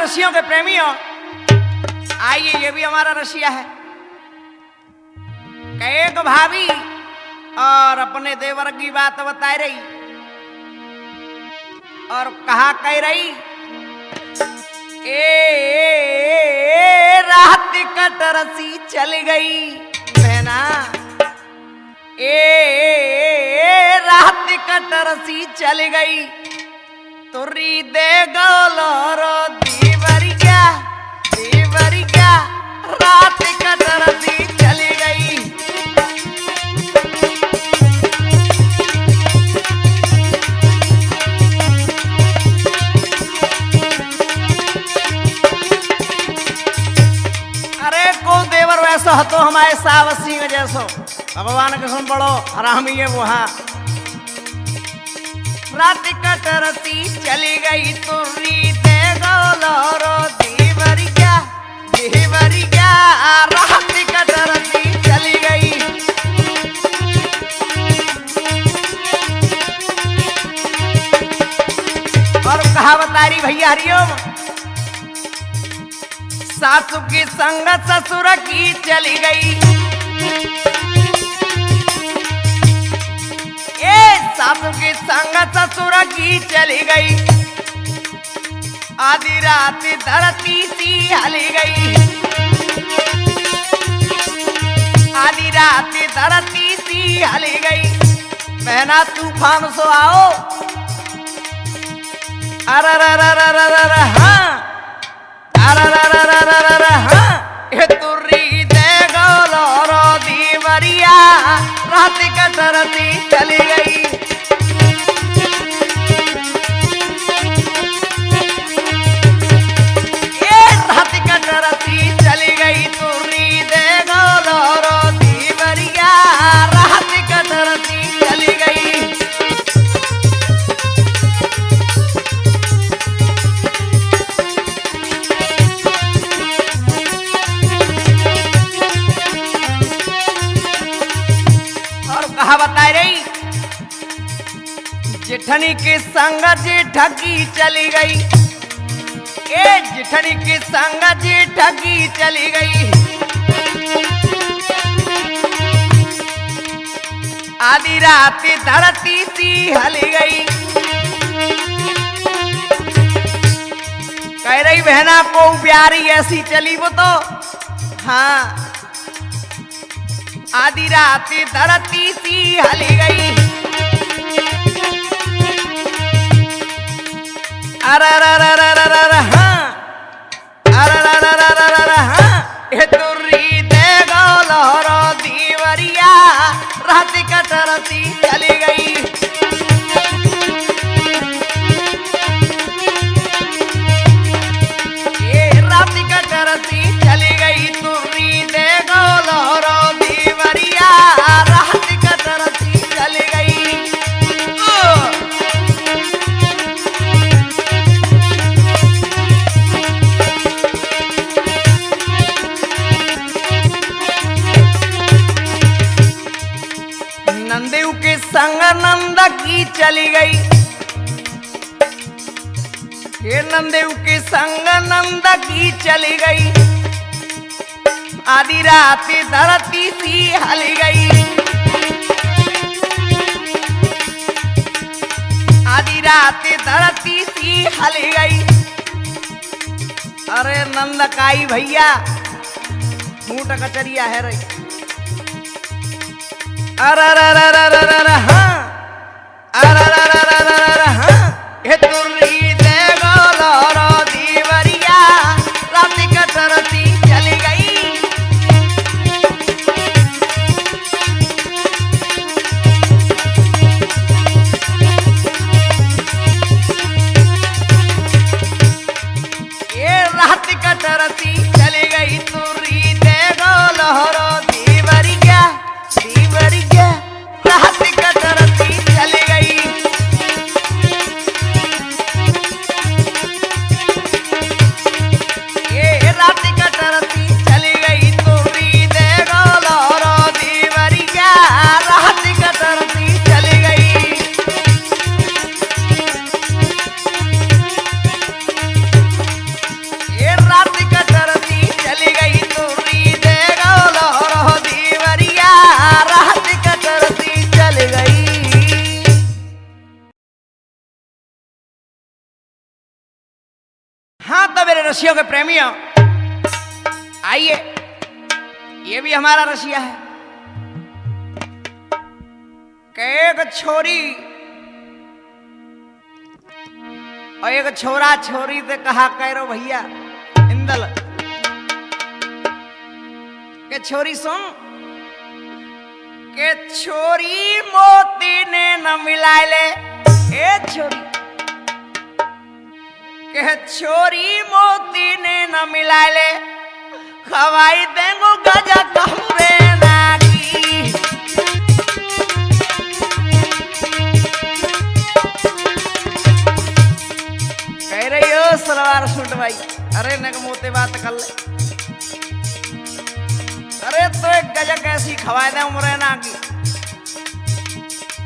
रसियों के प्रेमी हो, आइए ये भी हमारा रसिया है। एक भाभी और अपने देवर की बात बता रही और कहा कह रही, रात कटरसी चल गई बहना, रात कटरसी चल गई, तुरी दे गोलोरो दीवरिया दीवरिया, रात कटरसी चल गई। अरे को देवर वैसो हतो हमारे सावत सिंह जैसो, भगवान के सुन पड़ो हरामी है वो। हाँ रात कटरसी चली गई, तुरी दे गोलोरो दीवरिया दीवरिया, रात कटरसी चली गई। और कहा बता रही भैया हरिओम, सासू की संग ससुर की चली गई, सासू की संग ससुर की चली गई, आधी रात धरती सी हली गई, आधी रात धरती सी हली गई, बहना तूफान सो आओ, अरे हाँ, अरे हाँ, ये तुरी दे गोलोरो दीवरिया, रात कटरसी चली गई। ये रात कटरसी चली गई, तुरी दे गोलोरो दीवरिया, रात कटरसी चली गई। कहा बता रही, जिठनी की संग जिठगी चली गई, जिठनी की संग जिठगी चली गई, आधी रात धरती सी हली गई, कह रही बहना को प्यारी ऐसी चली वो तो। हाँ आधी रात धरती सी हली गई, अरे हाँ, अरे हाँ, ये तुरी दे गोलोरो दीवरिया, रात कटरसी चली गई। ये रात कटरसी चली गई, तुरी दे गोलोरो दीवरिया, रात कटरसी चली गई। नंदेव के संग नंद की चली गई, ये नंदेव के संग नंद की चली गई, आधी रात धरती सी हली गई, आधी रात धरती सी हली गई। अरे नंदकाई भैया मूठ कचरिया है रे, अरे हाँ, अरे हाँ, ये तुरी दे गोलोरो दीवरिया, रात कटरसी चली गई। ये रात कटरसी चली गई, तुरी दे गोलोरो दीवरिया दीवरिया, रात कटरसी चली गई। ये रात कटरसी चली गई, तुरी दे गोलोरो दीवरिया, रात कटरसी चली गई। तो मेरे रसियों के प्रेमियों, आइए, ये भी हमारा रसिया है। एक छोरी और एक छोरा छोरी से कहा करो भैया इंदल के छोरी सुन के छोरी मोती ने न मिलाए ले, ए छोरी के छोरी मोती ने न मिलाए ले, खवाई देंगो गजा कहरे नागी। कह रही हो सलवार सूट भाई, अरे नग मोते बात कर ले, अरे तो एक गजा कैसी खवाई दे मुरैना की।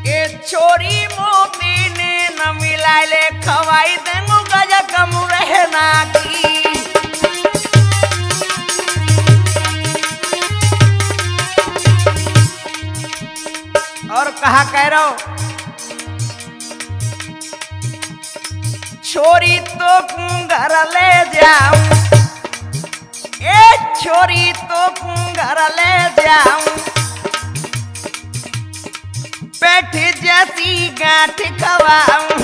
ए छोरी मोती ने न मिलाए ले, खवाई देंगो गजा कम रहना की। और कहा कह रहा हो छोरी तो घर ले जाऊं, ए छोरी तो घर ले जाऊं, पेट जैसी गांठ खवाऊं।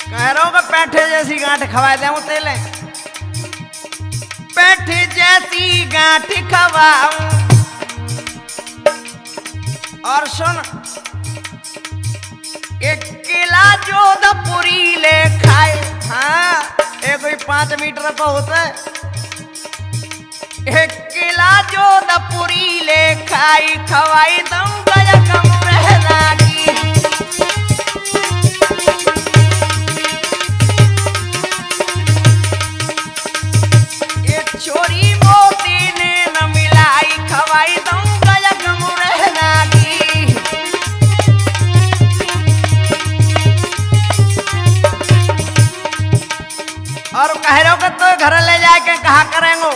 कह रहा हूं कि पेट जैसी गांठ खवा दूं तेले, पेट जैसी गांठ खवाऊं। और सुन एक किला जोधपुरी ले खाए, हाँ एक कोई 5 मीटर का होता है, एक किला जोधपुरी ले खाई, खवाई दऊं गजा कम रहना की। एक छोरी मोती ने न मिलाई, खवाई दऊं गजा कम रहना की। और कह रहे हो कि तो घर ले जाके कहा करेंगे,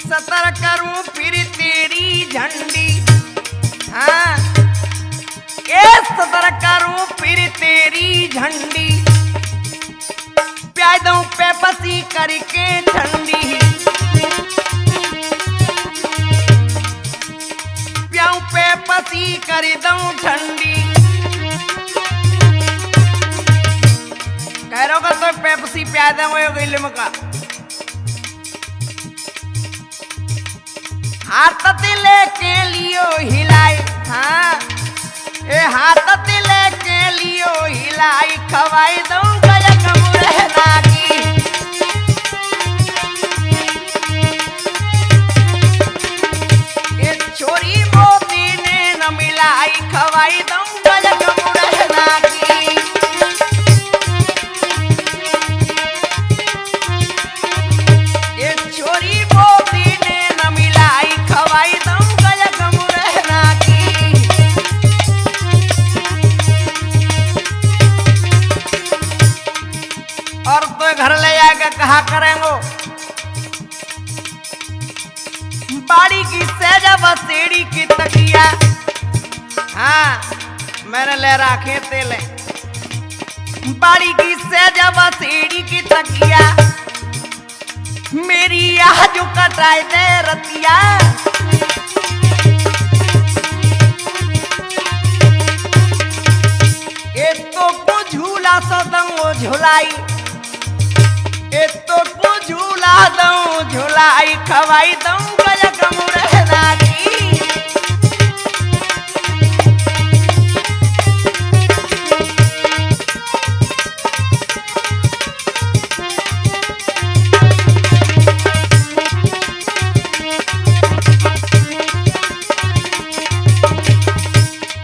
सतर करूं फिर तेरी झंडी, हाँ ये सतर करूं फिर तेरी झंडी, प्याय दूं पेपसी करके ठंडी, प्याऊं पेपसी कर दूं ठंडी। कह रहा तो पेप्सी प्यादा हो गई लिमका, हाथ तिले के लियो हिलाई, हाँ ए हाथ तिले के लियो हिलाई, खवाई दूं गजा कम रहना की। ए छोरी मोती ने न मिलाई, खवाई दूं गजा कम रहना की। और तो घर ले जाकर कहा करेंगे, बाड़ी की सहजा बसेड़ी की तकिया, हाँ मैंने ले रखे तेले, बाड़ी की सहजा बसेड़ी की तकिया, मेरी यह जो कटाई दे रतिया। एक तो को झूला सदंगो झुलाई, एक तो को झूला दूं झुलाई, खवाई दूं गजा कम रहना की।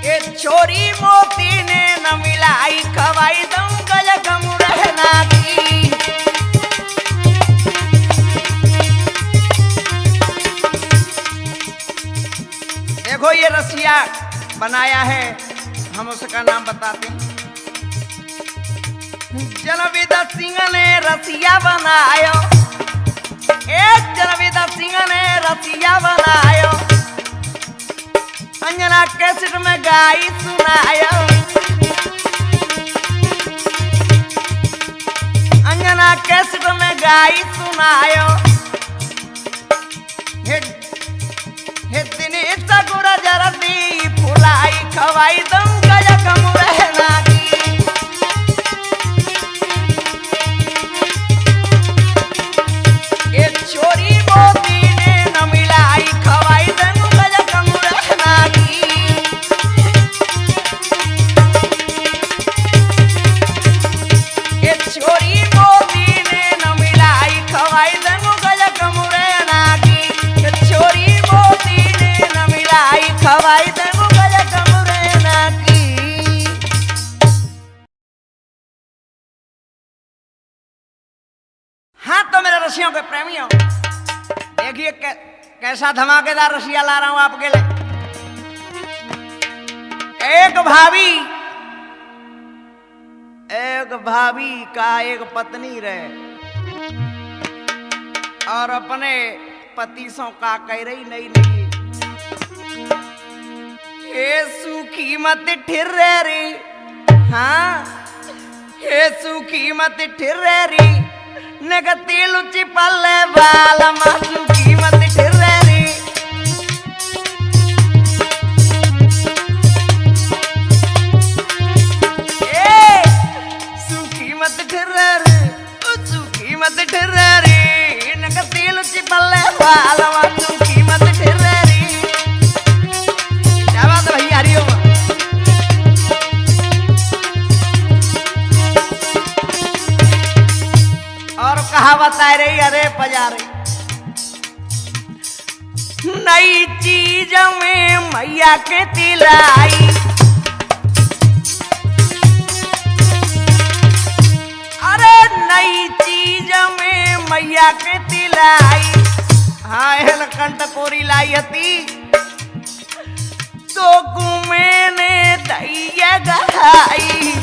एक छोरी मोती ने न मिलाई, खवाई दूं गजा कम रहना की। देखो ये रसिया बनाया है, हम उसका नाम बताते हैं। जनविद सिंह ने रसिया बनायो, एक जनविद सिंह ने रसिया बनायो, अंजना कैसेट में गाई सुनायो, अंजना कैसेट में गाई सुनायो। हे दिने सगुरा जरदी फुलाई खवाई दम गया कम रहना की। ये छोरी मोती ने न मिलाई खवाई दम गया कम रहना की। ये छोरी मोती ने न मिलाई खवाई दम गया कम रहना की। ये छोरी मोती ने न मिलाई खवाई दम गया कम रहना की। हाँ तो मेरे रसियों के प्रेमियों, देखिए कैसा धमाकेदार रसिया ला रहा हूं आपके लिए। एक भाभी का एक पत्नी रहे और अपने पति सो का कह रही नहीं नहीं, हे सुखी मत ठिर्रेरी, हाँ हे सुखी मत ठिर्रेरी, नगती लुची पल्ले बाल मासू कीमत ठिर्रेरी। ए सुखी मत ठिर्रेरी, सुखी मत ठिर्रेरी, नगती लुची पल्ले बाल मासू कीमत ठिर्रेरी। क्या बात है भैया, हरिओम। और कहा बता रही अरे पजारे, नई चीज में मैया के तिलाई, अरे नई चीज में मैया के तिलाई। हाँ हेल कंठ कोरी लाई हती तो गुमे ने दैया गहाई,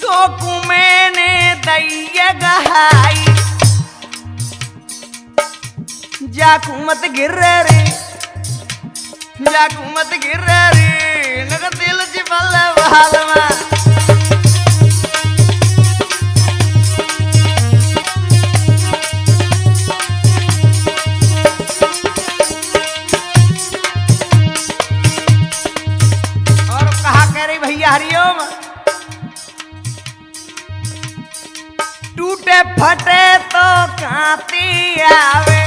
तो कुमे ने दैया गहाई। जाकू मत गिर रे, जाकू मत गिर रे, नग दिल चिपल बाल में। और कहा कह रही भैया हरिओम, टूटे फटे तो कांति आवे,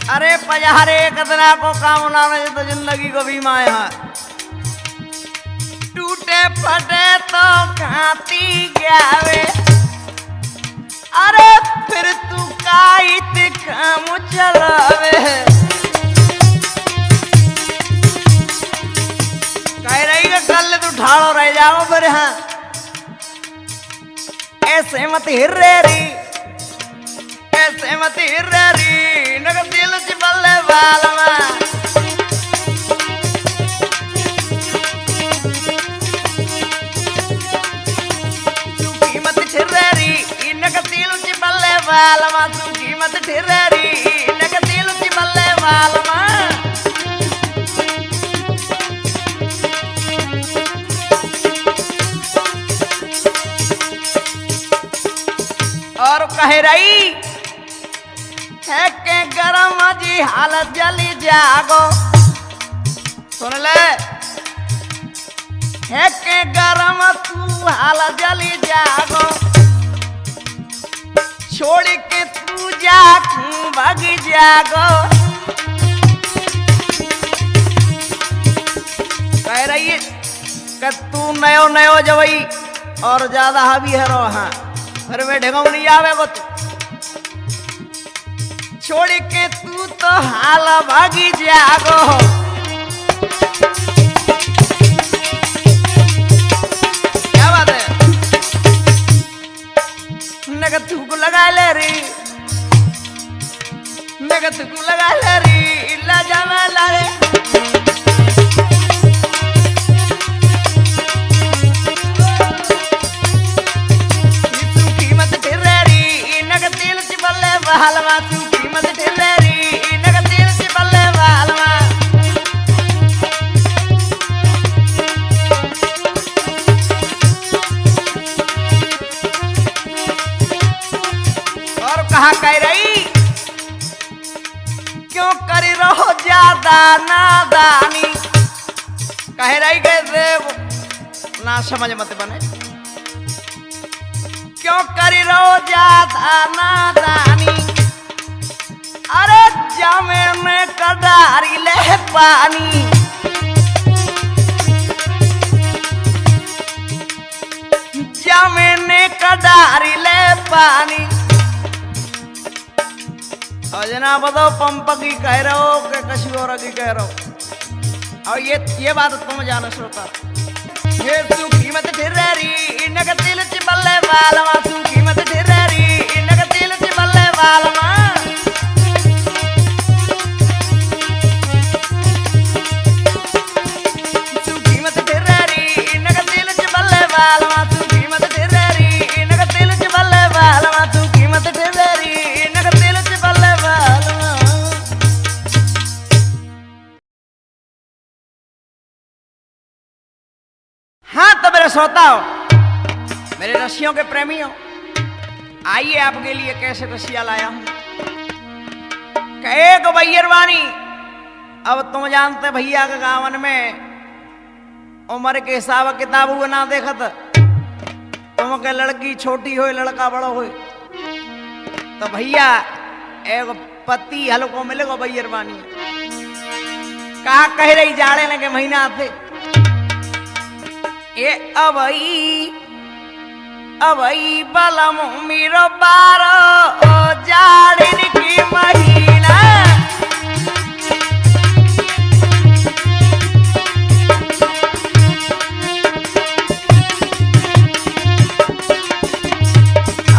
अरे पजारे कतना को काम लाने तो जिंदगी को भी माया। टूटे फटे तो कांति आवे, अरे फिर तू काइत काम चलावे। कह रही है कल तू ठाड़ो रह जाओ फिर। हाँ ऐसे मत हिर्रेरी, ऐसे मत हिर्रेरी, नग दिल चिपल्ले बाल में। सुखी मत ठिर्रेरी, नग दिल चिपल्ले बाल में। सुखी मत ठिर्रेरी, नग दिल चिपल्ले बाल में। और कह रही है के गरम जी हालत जली जागो, सुन ले, है के गरम तू हालत जली जागो, छोड़ के तू जाकू भाग जागो। कह रही है कि तू नयो नयो जवई और ज्यादा हावी है रो। हाँ फिर वे ढेगाऊ नहीं आवे वो तू, छोड़ के तू तो हाल भागी जागो। क्या बात है, नगद तू को लगा ले रे, नगद तू को लगा ले रे, इल्ला जावा ला रे। बहलवा तू कीमत ठेरी नग दिल से बल्ले बहलवा और कहा कह रही क्यों करी रहो ज्यादा नादानी कह रही कैसे ना समझ मत बने क्यों करी रहो ज्यादा नादानी अरे जामे में कदारी ले पानी जामे ने कदारी ले पानी और जना बताओ पंप की कह रहे हो कि कशी और की कह रहे हो और ये बात तुम जानो श्रोता ये तू कीमत ठेरी नग दिल से बल्ले वालवा तू कीमत ठेरी नग दिल से बल्ले वालवा तू कीमत ठेरी नग दिल से बल्ले वालवा तू कीमत ठेरी नग दिल से बल्ले वालवा तू कीमत ठेरी नग दिल से बल्ले वालवा। हाँ तो मेरे श्रोताओ मेरे रसियों के प्रेमियों आइए आपके लिए कैसे रसिया लाया हूं एक बैरवानी अब तुम जानते भैया के गावन में उम्र के हिसाब किताब हुए ना देखत तुम के लड़की छोटी हो लड़का बड़ा हो तो भैया एक पति हल्को मिलेगा बैरवानी कहा कह रही जाड़े लगे महीना थे ये अबई बलम मेरो बारो जाड़िन की महीना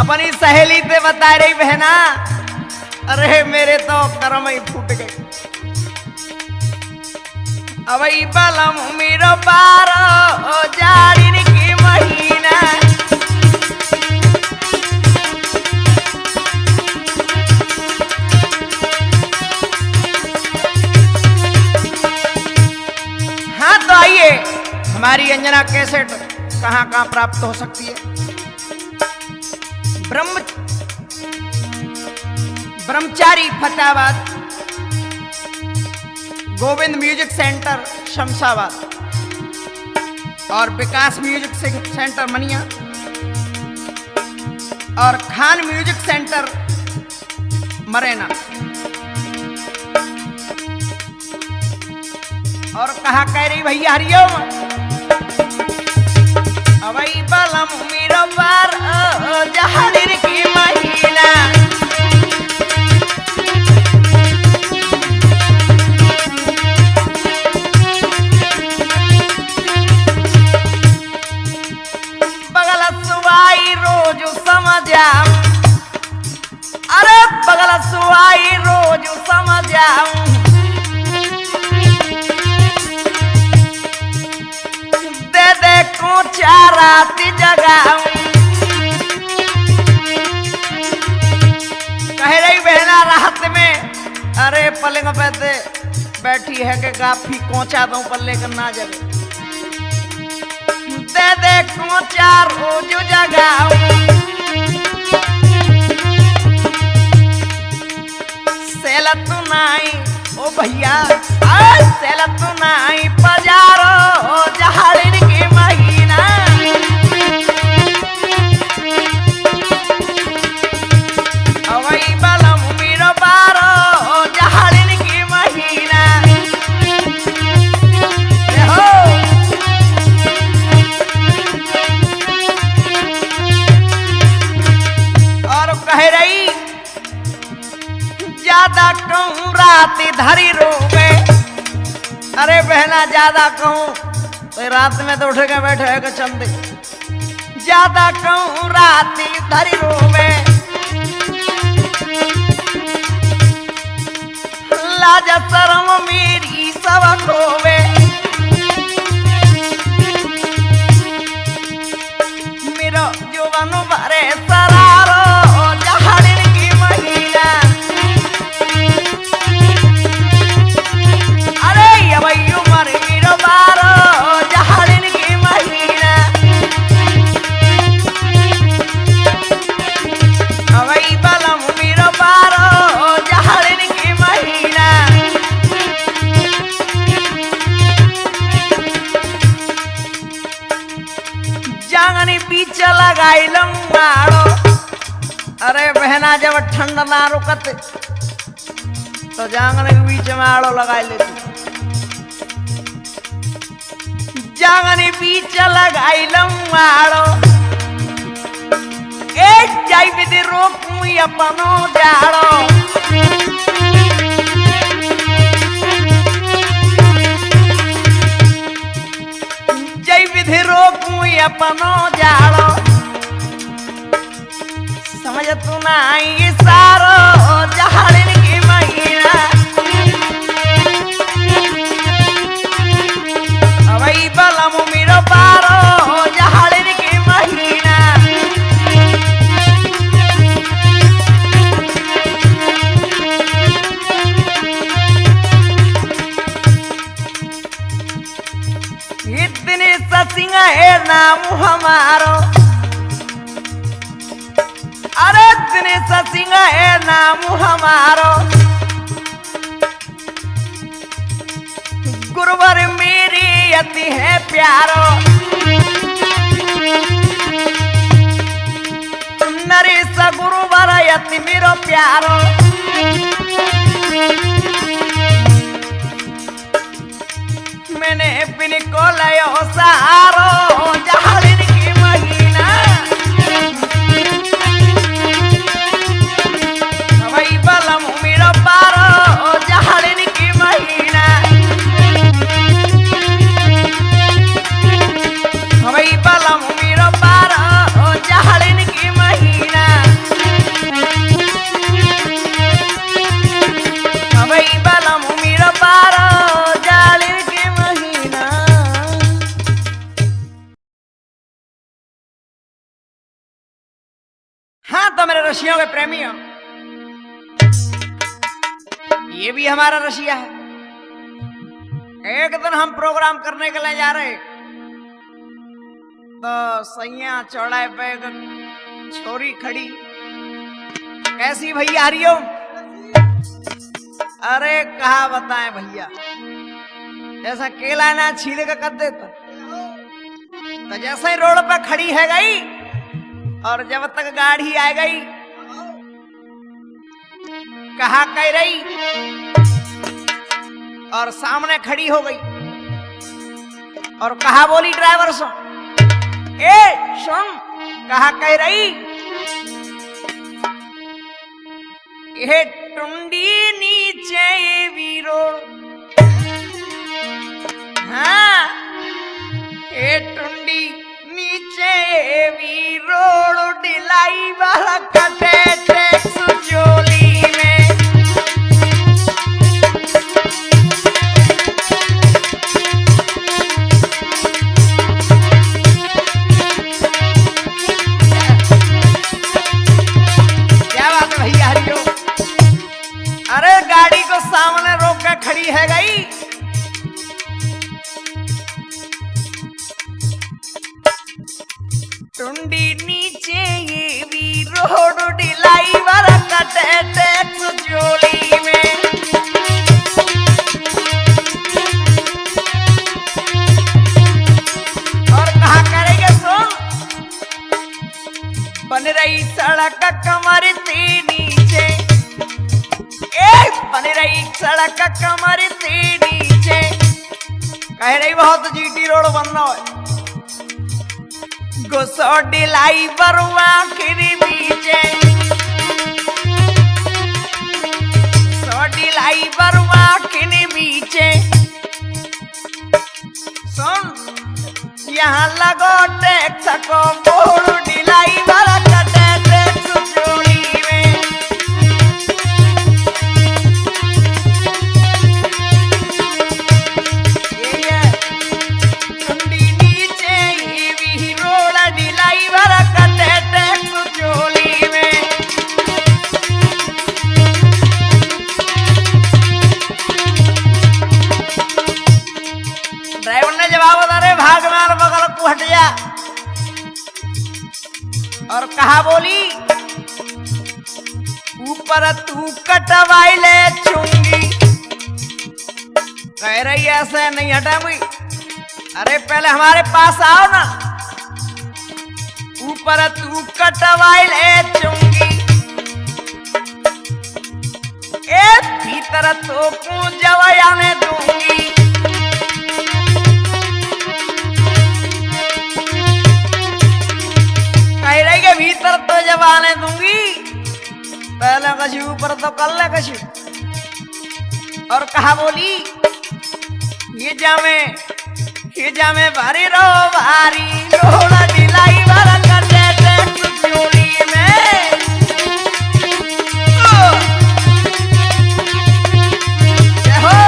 अपनी सहेली से बता रही बहना अरे मेरे तो कर्म ही फूट गए अबई बलम मेरो बारो जाड़िन की महीना हाँ तो आइए हमारी अंजना कैसेट कहाँ प्राप्त हो सकती है ब्रह्मचारी फतेहाबाद गोविंद म्यूजिक सेंटर शमशाबाद और विकास म्यूजिक सेंटर मनिया और खान म्यूजिक सेंटर मरेना और कहा कह रही भैया हरिओम अबई बलम मेरो बार जहाड़िन की महीना रोज समझाऊं अरे बगल सुआई रोज समझाऊं दे दे को चारात जगाऊं कह रही बहना रात में अरे पलंग पे बैठी है कि काफी कोचा दूं पल्ले का ना जगे दे दे को चार रोज जगाऊं सेलत नाई ओ भैया सेलत नाई पजारो जहाड़िन की महीना अवई बलम मेरो बारो जहाड़िन की महीना और कह रही ज्यादा कहूँ रात धरी रोवे अरे बहना ज्यादा कहूँ तो रात में तो उठ के बैठे चंदे ज्यादा कहूँ रात धरी रोवे लाज शर्म मेरी सब खोवे मेरो जुबान भरे सरारो जहाड़िन की महीना यहाँ जब ठंड ना रुकत तो जांगन के बीच में आड़ो लगा लेती, जांगन बीच लगाई आड़ो जाई विधि रोकू अपनो जाड़ो। जय विधि रोकू अपनो जाड़ो, समझ तू ना ये सारो जहाड़िन की महीना। अवई बलम मेरो पारो जहाड़िन की महीना। इतने ससिंग है नाम हमारो, अरे इतने ससिंग है नाम हमारो। गुरुवर मेरी अति है प्यारो, नरेश गुरुवर अति मेरो प्यारो। मैंने पिन को लयो सारो जहाड़िन की महीना। अवई बलम मेरो पारो जहाड़िन की महीना। अवई बलम मेरो पारो जहाड़िन की महीना। अवई बलम मेरो पारो जहाड़िन की महीना। हाँ तो मेरे रशियों के प्रेमियों, ये भी हमारा रशिया है। एक दिन हम प्रोग्राम करने के लिए जा रहे तो सैया चौड़ाई पे एक छोरी खड़ी, कैसी भैया हरिओम? अरे कहा बताएं भैया, जैसा केला ना छीले का कर देता, तो जैसे ही रोड पे खड़ी है गई और जब तक गाड़ी आ गई कहा कह रही और सामने खड़ी हो गई और कहा बोली ड्राइवर से, ए सुन, कहा कह रही, ये टुंडी नीचे वीरो, हाँ ये टुंडी नीचे वीरो डिलाई वाला कटे टैक्स चोली में। क्या बात है भैया हरिओ? अरे गाड़ी को सामने रोक के खड़ी है गई, टुंडी नीचे ये भी रोड डिलाई वाला कटे टैक्स चोली में। और कहा करेंगे सुन, बन रही सड़क कमर से नीचे, बन रही सड़क कमर से नीचे, कह रही बहुत जीटी रोड बन रहा है। गुस्सो डिलाई बरुआ खिरी बीचे, सो डिलाई बरुआ खिरी बीचे। सुन, यहाँ लगो टैक्स को बोल डिलाई वाला कटे टैक्स चोली में। ड्राइवर ने जवाब दिया, रे भाग मार बगल को हट जा। और कहा बोली, ऊपर तू कटवाई ले चुंगी। कह रही ऐसे नहीं हटा भाई, अरे पहले हमारे पास आओ ना। ऊपर तू कटवाई ले चुंगी, ए भीतर तो जवाया में दूंगी, कह रही के भीतर तो जवाने दूंगी, पहले कछु ऊपर तो कर ले कछु। और कहा बोली ये जामे भारी रो भारी लोड़ा दिलाई भरा कटे टैक्स चोरी में। हो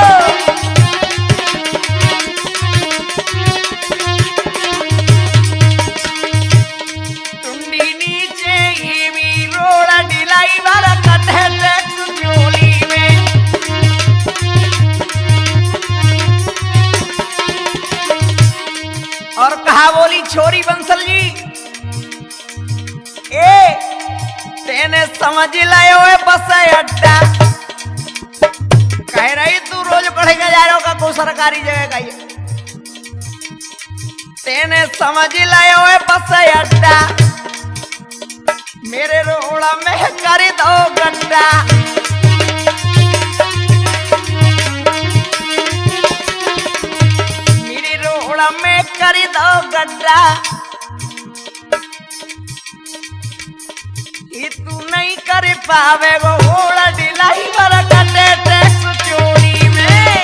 टुंडी नीचे ही भी लोड़ा दिलाई भरा कटे टैक्स चोरी में। और कहा बोली छोरी बंसल जी ए तेने समझ लायो है बस अड्डा, कह रही तू रोज पढ़ेगा जा रहा होगा कोई सरकारी जगह का ये, तेने समझ लायो है बस अड्डा, मेरे रोड़ा में कर दो गड्ढा। में कर दो गड्ढा, ये तू नहीं कर पावे वो होड़ा दिलाई भरा कटे टैक्स चोरी में।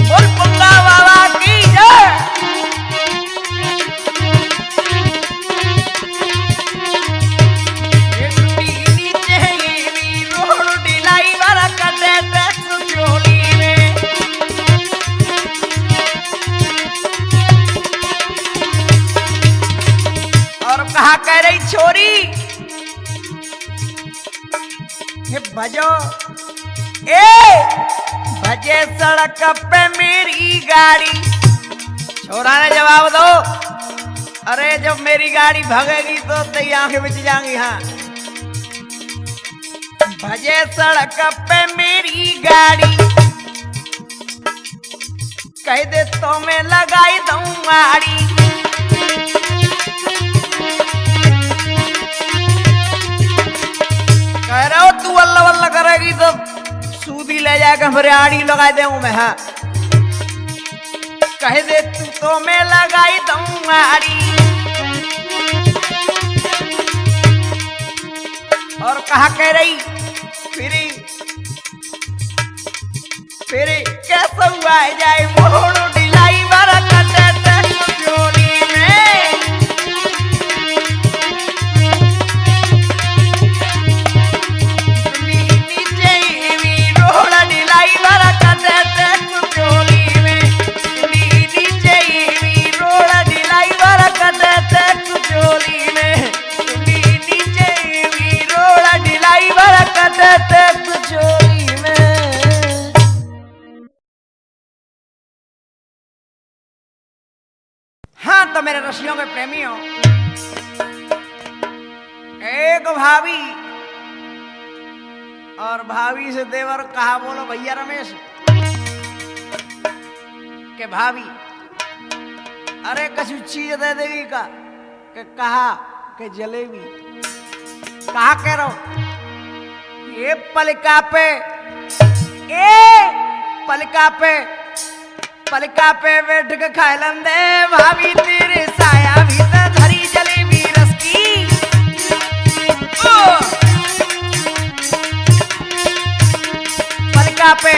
बोल पंगा बाबा की जय। कहा कह रही छोरी ये भजो ए भजे सड़क पे मेरी गाड़ी। छोरा ने जवाब दो, अरे जब मेरी गाड़ी भगेगी तो तेरी आंखें बिच जाएंगी। हाँ भजे सड़क पे मेरी गाड़ी, कह दे तो मैं लगाई दूं मारी। कह रहे हो तू अल्लाह वल्लाह करेगी तो सूदी ले जाकर फिर आड़ी लगा दे मैं। हाँ कह दे तू तो मैं लगाई दूं आड़ी। और कहा कह रही फिर कैसे हुआ जाए मोड़ ढिलाई भरा कटे टैक्स चोरी में। हाँ तो मेरे रसियों के प्रेमियों, एक भाभी और भाभी से देवर कहा बोलो भैया रमेश के भाभी अरे कुछ चीज दे देगी का के कहा के जलेबी। कहा कह रहा हूं ये पलका पे बैठ के खाइलन दे भाभी तेरे साया भीतर धरी जलेबी रस की। पलका पे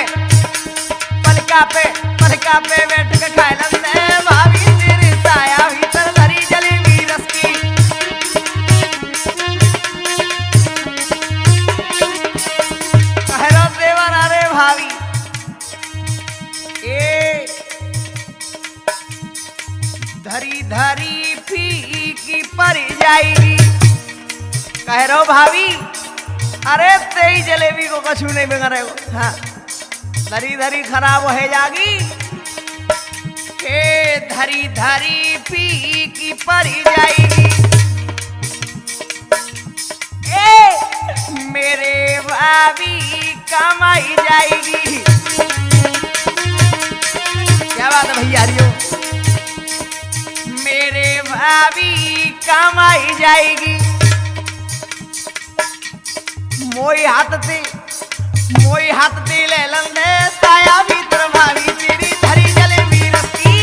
बैठ के खाइलन दे भाभी तेरे साया भीतर धरी जलेबी रस की। कह रहा देवर अरे भाभी धरी धरी फीकी पड़ जाएगी। कह रहा भाभी अरे तेरी जलेबी को कछु नहीं बिगड़े हो। हाँ धरी धरी खराब हो जाएगी। धरी धरी फीकी पड़ जाएगी। मेरे भाभी कमाई जाएगी। क्या बात है भैया हरियो। भाभी कमाई जाएगी। मोई हाथ दे ले लंदे साया भीतर भाभी तेरी धरी जलेबी रखी।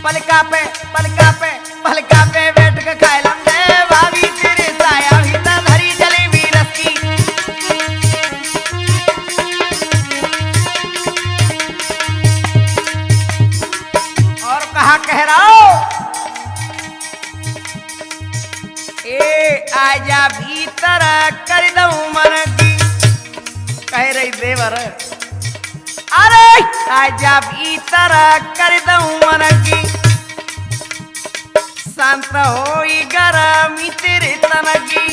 पलका पे बैठ के खाए लंदे भाभी तेरे साया भीतर धरी जलेबी रखी। और कहा कह रहा हो ए आजा भीतर कर दऊं मन की, कह रही देवर अरे आजा भीतर कर दऊं मन की। शांत होई गरमी तेरे तन की,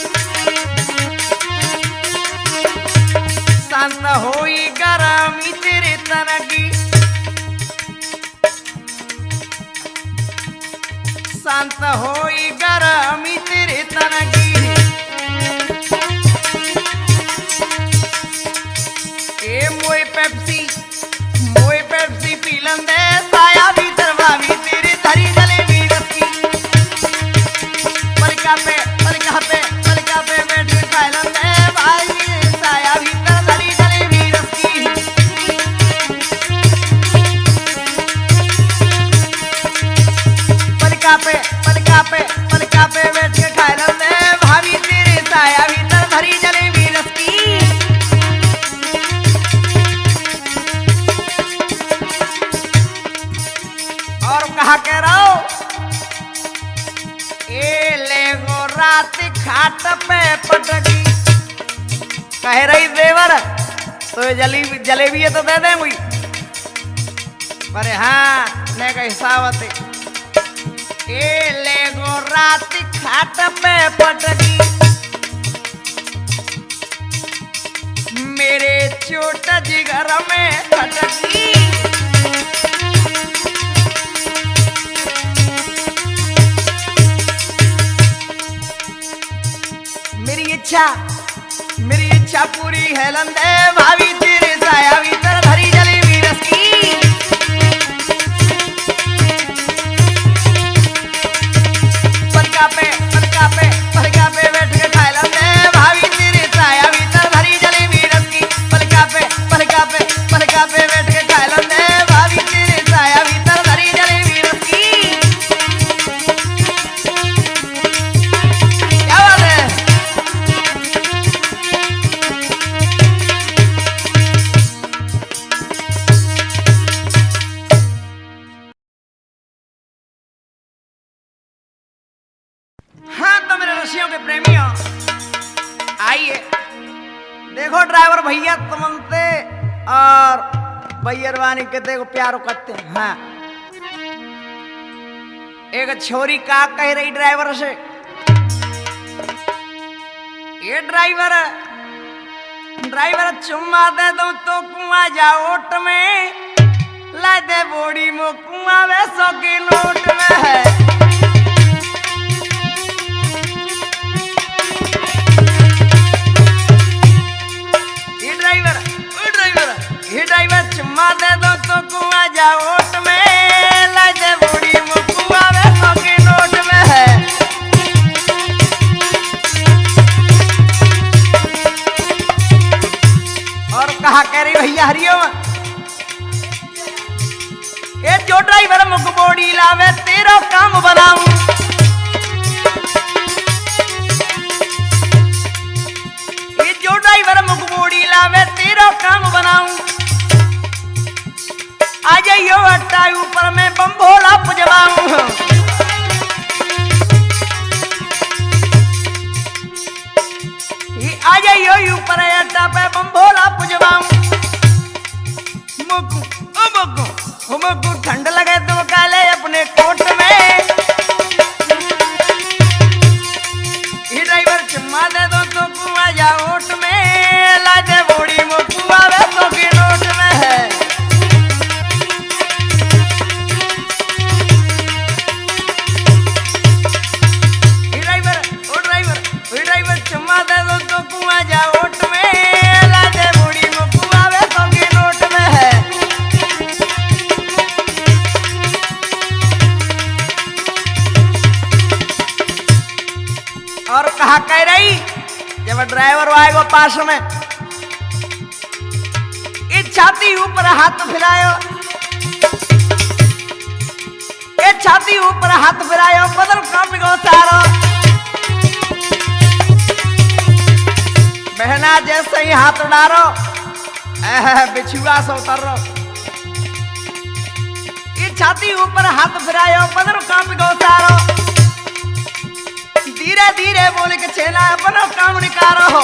शांत होई गरमी तेरे तन की, शांत होई गरमी तेरे तन की। ए मोए पेप्सी पी लंदे साया भीतर भाभी तेरी धरी जलेबी रखी। पलका पे बैठ के खाए लंदे भाई साया भीतर धरी जलेबी रखी। पलका पे बैठ के खाए लंदे भाभी तेरे साया भीतर धरी जलेबी रखी। और कहा कह रहा हो ए ले गो रात खाट पे पटकी, कह रही देवर तो जलेबी है तो दे दे मुई। अरे हाँ ने का हिसाब ए ले गो रात खाट पे पटकी, मेरे चोट जिगर में खटकी। मेरी इच्छा पूरी है लंदे भाभी तेरे साया भीतर धरी जलेबी रखी। पलका पे बैठ के खाए लंदे भाभी तेरे साया भीतर धरी जलेबी रखी। पलका पे बैठ के खाए लंदे भाभी तेरे साया भीतर धरी जलेबी रखी। क्या बात है। हाँ तो मेरे रसियों के प्रेमियों आइए देखो ड्राइवर भैया तुमसे और भैयरवानी के देखो प्यारो करते हैं। हाँ एक छोरी का कह रही ड्राइवर से ये ड्राइवर चुम्मा दे दो तो कुआं जा ओट में ला दे बोड़ी मो कुआं वे 100 के नोट में है। ये ड्राइवर चुम्मा दे दो तो कुआं जा ओट में ला दे बोड़ी मो कुआं वे 100 के नोट में है। और कहा कह रही भैया हरिओम ये जो ड्राइवर मुख बोड़ी लावे तेरा काम बनाऊं। ये जो ड्राइवर मुख बोड़ी लावे तेरा काम बनाऊं। आ जाइयो अट्टा ऊपर में बम भोला पुजवाऊं। आ जाइयो ऊपर अट्टा पे बम भोला पुजवाऊं। मुगु ठंड लगे तो काले अपने कोट में। ये ड्राइवर चुम्मा दे दो तो कुआं जा ओट में ला दे बोड़ी मो कुआं वे 100 के नोट में है। ड्राइवर आएगो पास में, इस छाती ऊपर हाथ फिरायो, ये छाती ऊपर हाथ फिरायो, बदल कांप गो सारो। बहना जैसे ही हाथ उड़ारो, बिछुआ से उतरो, ये छाती ऊपर हाथ फिरायो, बदल कांप गो सारो। धीरे धीरे बोल के छेना अपनो काम निकारो,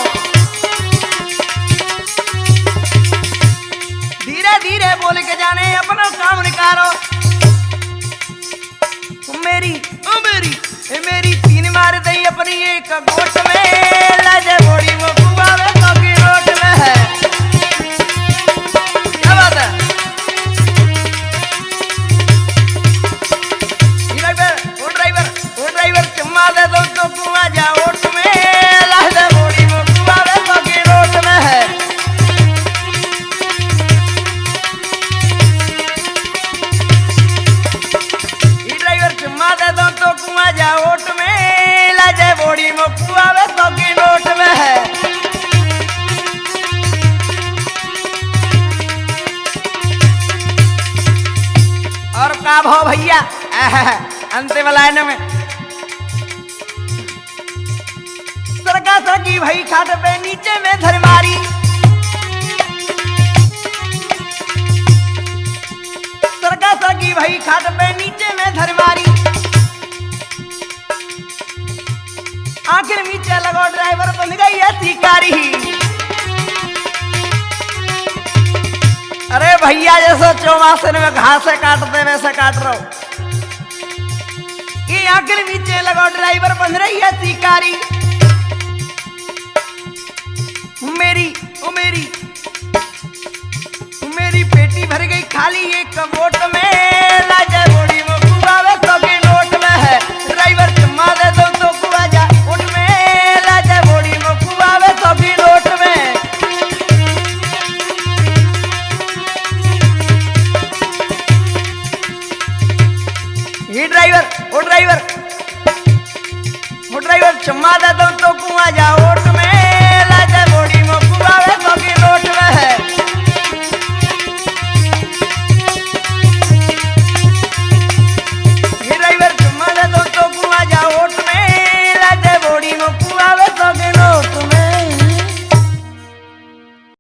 धीरे धीरे बोल के जाने अपनो काम निकारो। मेरी ओ मेरी ए मेरी तीन मार दई अपनी एक गोट में, लाजे बोड़ी वो कुआवे तो की रोट में है। क्या बात है? ड्राइवर चुम्मा दे दो तो कुआ जा ओट में, लाजे बोड़ी वो कुआवे तो की रोट में है। चुम्मा दे दो तो कुआं जा ओट में, लाजे बोड़ी में कुआवे तो की नोट में है। और का भाव भैया अंतिम लाइन में, सरका सरकी भई खाट पे नीचे में धर मारी, सरका सरकी भई खाट पे नीचे में धर मारी। आखिर नीचे लगो ड्राइवर बन गई है शिकारी। अरे भैया जैसे चौमासन में घास काटते वैसे काट रहो, ये आखिर नीचे लगो ड्राइवर बन रही है शिकारी। मेरी ओ मेरी मेरी पेटी भर गई खाली एक बोट में, लाजे बोड़ी में कुआवे तो की नोट में है। ड्राइवर चुम्मा दे दो तो कुआ जा ओट में, लाजे बोड़ी में कुआवे तो की नोट में। ये ड्राइवर ओ ड्राइवर चुम्मा दे दो तो कुआ जा ओट